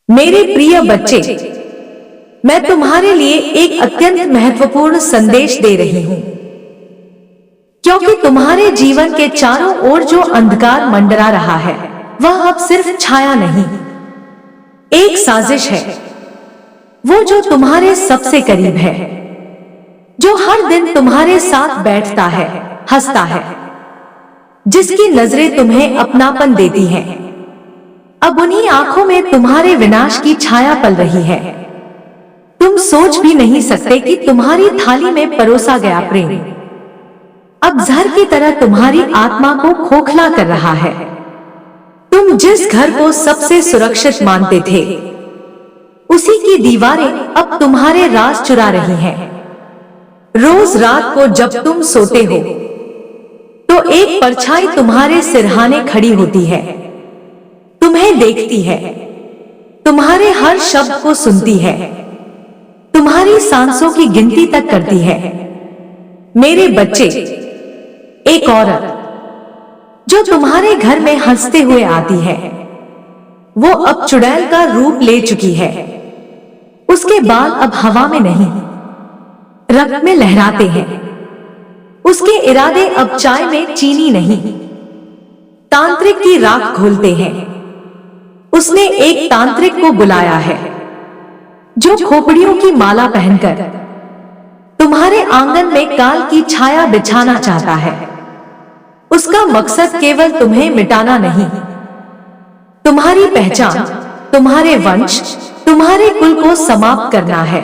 मेरे प्रिय बच्चे, मैं तुम्हारे लिए एक अत्यंत महत्वपूर्ण संदेश दे रही हूं, क्योंकि तुम्हारे जीवन के चारों ओर जो अंधकार मंडरा रहा है वह अब सिर्फ छाया नहीं, एक साजिश है। वो जो तुम्हारे सबसे करीब है, जो हर दिन तुम्हारे साथ बैठता है, हंसता है, जिसकी नजरें तुम्हें अपनापन देती हैं, अब उन्हीं आंखों में तुम्हारे विनाश की छाया पल रही है। तुम सोच भी नहीं सकते कि तुम्हारी थाली में परोसा गया प्रेम अब जहर की तरह तुम्हारी आत्मा को खोखला कर रहा है। तुम जिस घर को सबसे सुरक्षित मानते थे, उसी की दीवारें अब तुम्हारे राज चुरा रही हैं। रोज रात को जब तुम सोते हो तो एक परछाई तुम्हारे सिरहाने खड़ी होती है, तुम्हें देखती है, तुम्हारे हर शब्द को सुनती है, तुम्हारी सांसों की गिनती तक करती है। मेरे बच्चे, एक औरत जो तुम्हारे घर में हंसते हुए आती है, वो अब चुड़ैल का रूप ले चुकी है। उसके बाल अब हवा में नहीं, रक्त में लहराते हैं। उसके इरादे अब चाय में चीनी नहीं, तांत्रिक की राख घोलते हैं। उसने एक तांत्रिक को बुलाया है, जो खोपड़ियों की माला पहनकर तुम्हारे आंगन में काल की छाया बिछाना चाहता है। उसका मकसद केवल तुम्हें मिटाना नहीं, तुम्हारी पहचान, तुम्हारे वंश, तुम्हारे कुल को समाप्त करना है।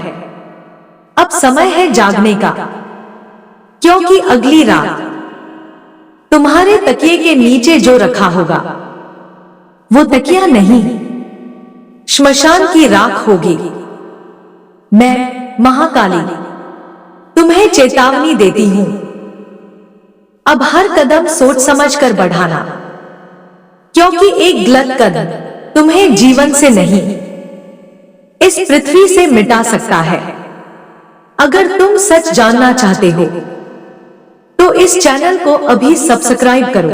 अब समय है जागने का, क्योंकि अगली रात तुम्हारे तकिए के नीचे जो रखा होगा, वो तकिया नहीं, श्मशान की राख होगी। मैं महाकाली तुम्हें चेतावनी देती हूं, अब हर कदम सोच समझकर बढ़ाना, क्योंकि एक गलत कदम तुम्हें जीवन से नहीं, इस पृथ्वी से मिटा सकता है। अगर तुम सच जानना चाहते हो तो इस चैनल को अभी सब्सक्राइब करो।